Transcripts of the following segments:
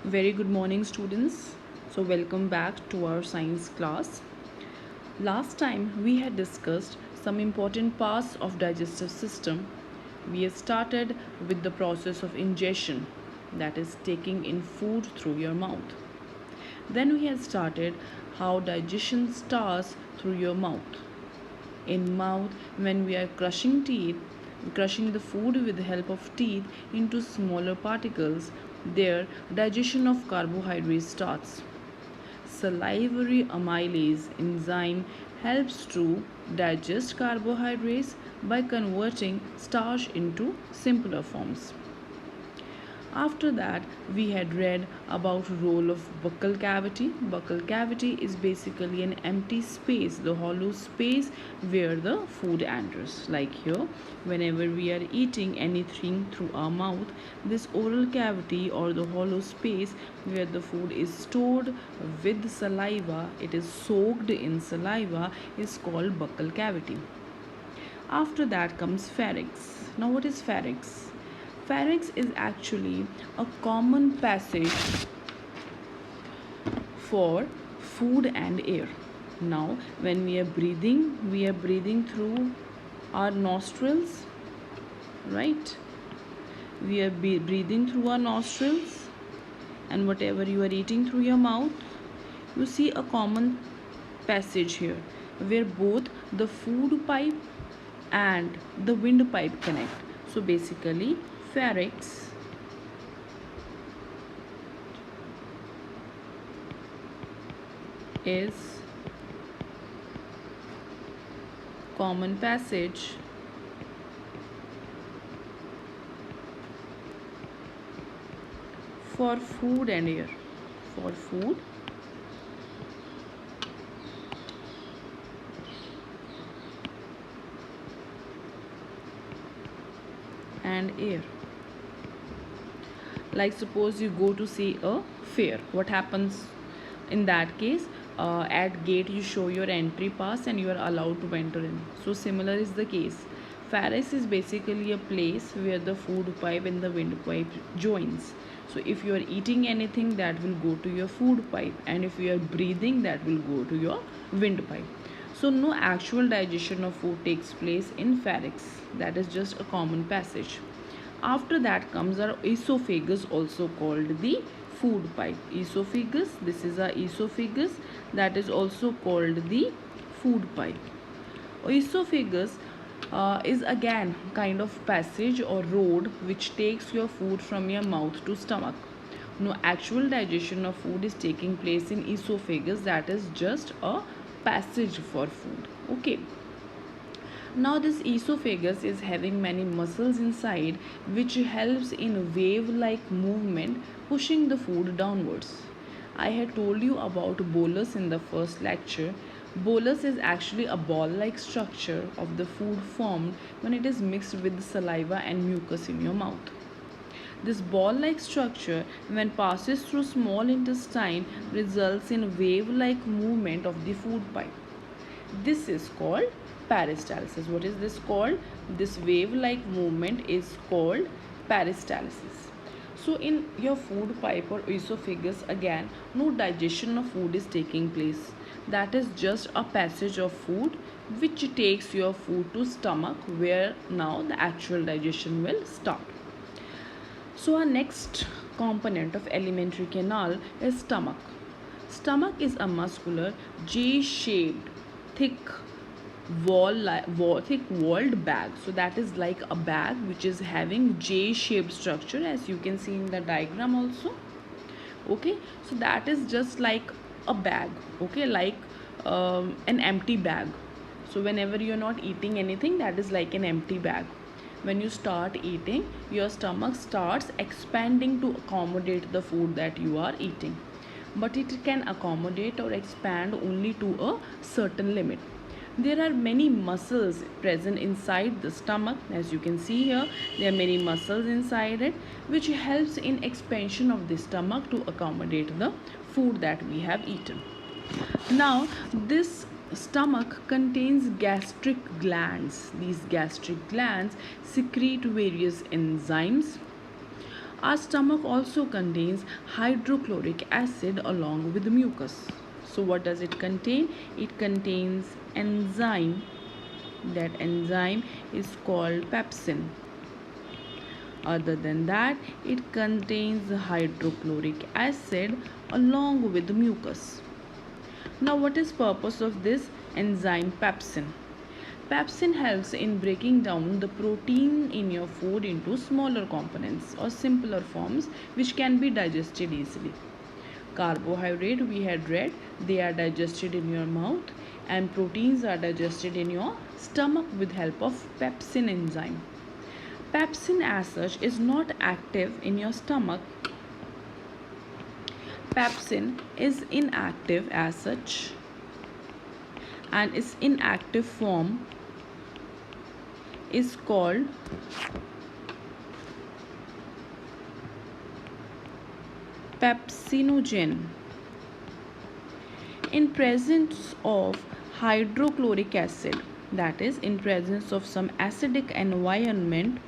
Very good morning, students. So, welcome back to our science class. Last time we had discussed some important parts of digestive system. We had started with the process of ingestion, that is taking in food through your mouth. Then we had started how digestion starts through your mouth. In mouth, when we are crushing the food with the help of teeth into smaller particles, there digestion of carbohydrates starts. Salivary amylase enzyme helps to digest carbohydrates by converting starch into simpler forms. After that, we had read about role of buccal cavity. Buccal cavity is basically an empty space, the hollow space where the food enters. Like here, whenever we are eating anything through our mouth, this oral cavity or the hollow space where the food is stored with saliva, it is soaked in saliva, is called buccal cavity. After that comes pharynx. Now, what is pharynx? Pharynx is actually a common passage for food and air. Now, when we are breathing through our nostrils, right? We are breathing through our nostrils, and whatever you are eating through your mouth, you see a common passage here where both the food pipe and the windpipe connect. So basically, pharynx is common passage for food and air. For food and air. Like suppose you go to see a fair, what happens in that case? At gate you show your entry pass and you are allowed to enter in. So similar is the case. Pharynx is basically a place where the food pipe and the windpipe joins. So if you are eating anything, that will go to your food pipe, and if you are breathing, that will go to your windpipe. So no actual digestion of food takes place in pharynx. That is just a common passage. After that comes our esophagus, also called the food pipe. Esophagus, this is our esophagus, that is also called the food pipe. Esophagus is again kind of passage or road which takes your food from your mouth to stomach. No actual digestion of food is taking place in esophagus, that is just a passage for food. Okay. Now this esophagus is having many muscles inside which helps in wave-like movement pushing the food downwards. I had told you about bolus in the first lecture. Bolus is actually a ball-like structure of the food formed when it is mixed with saliva and mucus in your mouth. This ball-like structure, when passes through small intestine, results in wave-like movement of the food pipe. This is called peristalsis. What is this called? This wave-like movement is called peristalsis. So in your food pipe or esophagus, again, no digestion of food is taking place. That is just a passage of food which takes your food to stomach, where now the actual digestion will start. So our next component of alimentary canal is stomach. Stomach is a muscular J-shaped thick thick walled bag. So that is like a bag which is having J-shaped structure, as you can see in the diagram also. Okay, so that is just like a bag. Okay, like an empty bag. So whenever you're not eating anything, that is like an empty bag. When you start eating, your stomach starts expanding to accommodate the food that you are eating, but it can accommodate or expand only to a certain limit. There are many muscles present inside the stomach. As you can see here, there are many muscles inside it which helps in expansion of the stomach to accommodate the food that we have eaten. Now this stomach contains gastric glands. These gastric glands secrete various enzymes Our stomach also contains hydrochloric acid along with mucus. So what does it contain? It contains enzyme. That enzyme is called pepsin. Other than that, it contains hydrochloric acid along with mucus. Now what is purpose of this enzyme pepsin? Pepsin helps in breaking down the protein in your food into smaller components or simpler forms which can be digested easily. Carbohydrate, we had read, they are digested in your mouth, and proteins are digested in your stomach with help of pepsin enzyme. Pepsin as such is not active in your stomach. Pepsin is inactive as such, and its inactive form is called pepsinogen. In presence of hydrochloric acid, that is in presence of some acidic environment,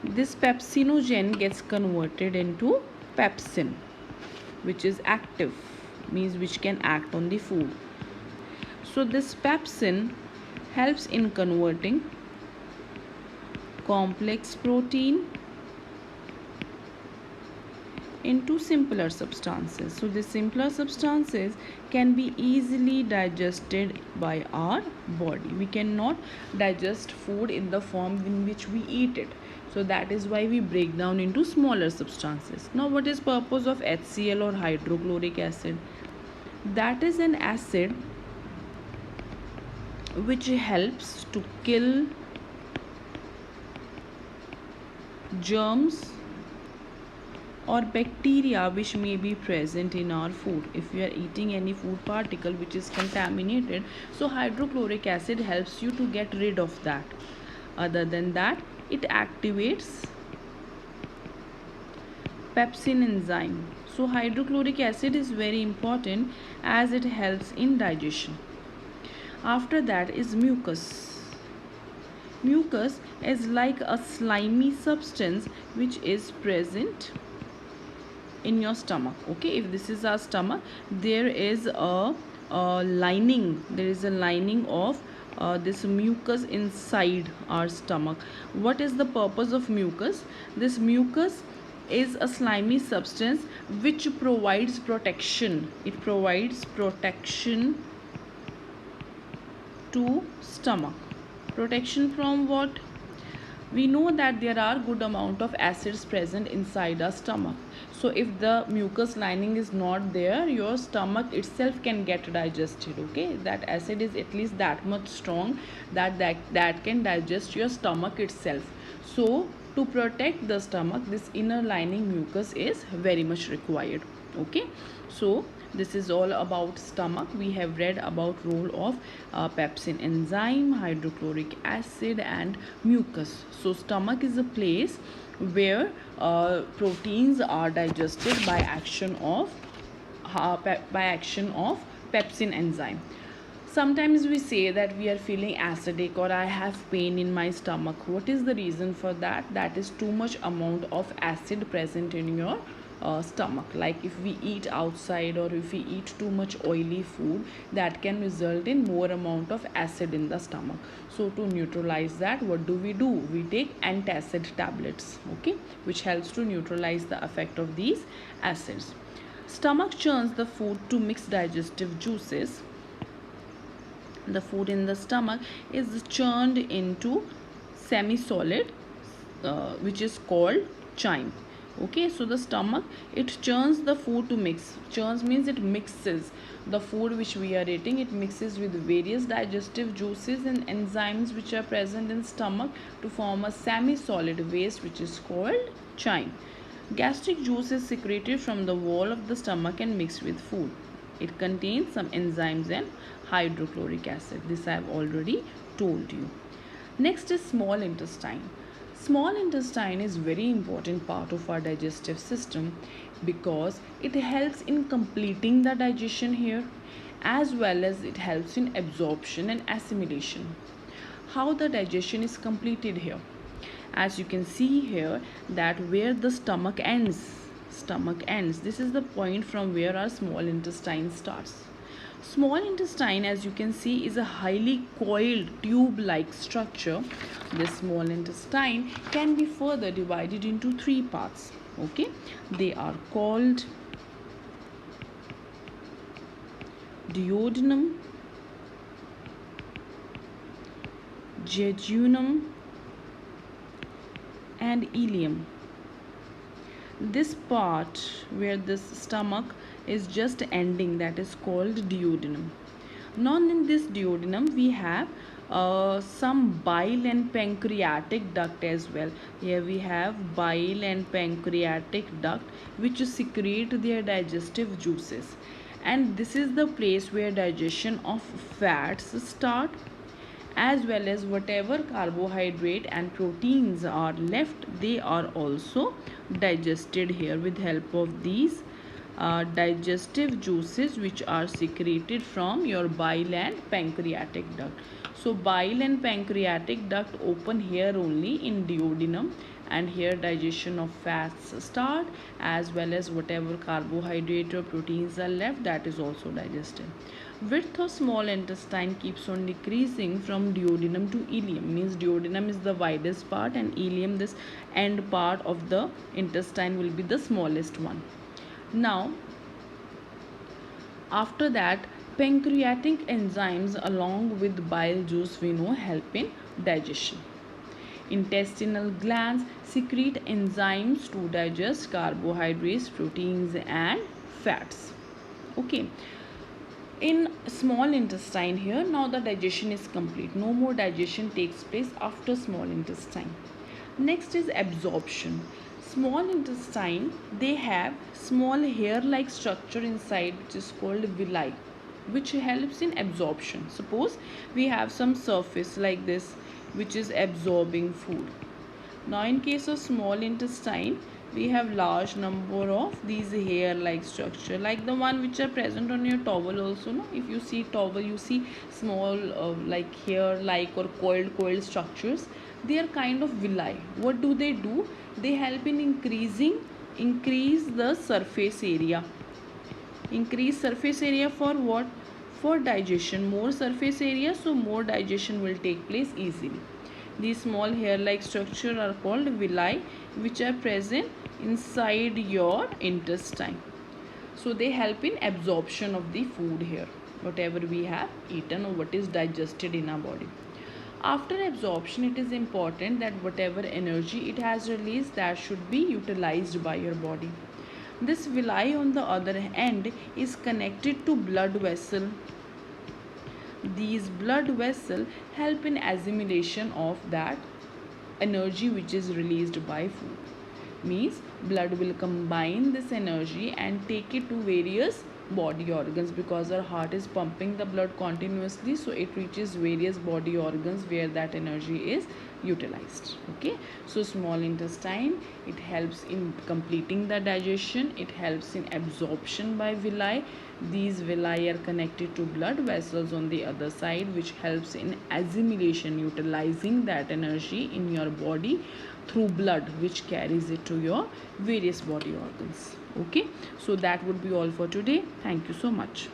this pepsinogen gets converted into pepsin, which is active, means which can act on the food. So this pepsin helps in converting complex protein into simpler substances. So the simpler substances can be easily digested by our body. We cannot digest food in the form in which we eat it. So that is why we break down into smaller substances. Now what is purpose of HCl or hydrochloric acid? That is an acid which helps to kill germs or bacteria which may be present in our food. If we are eating any food particle which is contaminated, so hydrochloric acid helps you to get rid of that. Other than that, it activates pepsin enzyme. So hydrochloric acid is very important as it helps in digestion. After that is mucus. Mucus is like a slimy substance which is present in your stomach. Okay, if this is our stomach, there is a lining. There is a lining of this mucus inside our stomach. What is the purpose of mucus? This mucus is a slimy substance which provides protection. It provides protection to stomach. Protection from what? We know that there are good amount of acids present inside our stomach. So if the mucus lining is not there, your stomach itself can get digested. Okay, that acid is at least that much strong that can digest your stomach itself. So to protect the stomach, this inner lining mucus is very much required. Okay, so this is all about stomach. We have read about role of pepsin enzyme, hydrochloric acid and mucus. So stomach is a place where proteins are digested by action of pepsin enzyme. Sometimes we say that we are feeling acidic or I have pain in my stomach. What is the reason for that? That is too much amount of acid present in your stomach. Like if we eat outside or if we eat too much oily food, that can result in more amount of acid in the stomach. So to neutralize that, what do? We take antacid tablets, okay, which helps to neutralize the effect of these acids. Stomach churns the food to mix digestive juices. The food in the stomach is churned into semi-solid, which is called chyme. Okay, so the stomach, it churns the food to mix. Churns means it mixes the food which we are eating. It mixes with various digestive juices and enzymes which are present in stomach to form a semi-solid waste which is called chyme. Gastric juice is secreted from the wall of the stomach and mixed with food. It contains some enzymes and hydrochloric acid. This I have already told you. Next is small intestine. Small intestine is very important part of our digestive system because it helps in completing the digestion here, as well as it helps in absorption and assimilation. How the digestion is completed here? as you can see here, that where the stomach ends, this is the point from where our small intestine starts. Small intestine, as you can see, is a highly coiled tube-like structure. This small intestine can be further divided into three parts. Okay, they are called duodenum, jejunum, and ileum. This part where this stomach is just ending, that is called duodenum. Now in this duodenum we have some bile and pancreatic duct as well. Here we have bile and pancreatic duct which secrete their digestive juices, and this is the place where digestion of fats start, as well as whatever carbohydrate and proteins are left, they are also digested here with help of these digestive juices which are secreted from your bile and pancreatic duct. So bile and pancreatic duct open here only in duodenum, and here digestion of fats start, as well as whatever carbohydrate or proteins are left, that is also digested. Width of small intestine keeps on decreasing from duodenum to ileum, means duodenum is the widest part and ileum, this end part of the intestine, will be the smallest one. Now after that, pancreatic enzymes along with bile juice we know help in digestion. Intestinal glands secrete enzymes to digest carbohydrates, proteins, and fats. Okay. In small intestine here, now the digestion is complete. No more digestion takes place after small intestine. Next is absorption. Small intestine, they have small hair-like structure inside which is called villi, which helps in absorption. Suppose we have some surface like this which is absorbing food. Now in case of small intestine, we have large number of these hair like structure, like the one which are present on your towel also. No, if you see towel, you see small like hair like or coiled structures. They are kind of villi. What do? They help in increase the surface area. Increase surface area for what? For digestion. More surface area, so more digestion will take place easily. These small hair-like structures are called villi, which are present inside your intestine. So they help in absorption of the food here, whatever we have eaten or what is digested in our body. After absorption, it is important that whatever energy it has released, that should be utilized by your body. This villi on the other end is connected to blood vessel. These blood vessels help in assimilation of that energy which is released by food. Means blood will combine this energy and take it to various body organs, because our heart is pumping the blood continuously, so it reaches various body organs where that energy is utilized. Okay, so small intestine, it helps in completing the digestion, it helps in absorption by villi. These villi are connected to blood vessels on the other side, which helps in assimilation, utilizing that energy in your body through blood, which carries it to your various body organs. Okay, so that would be all for today. Thank you so much.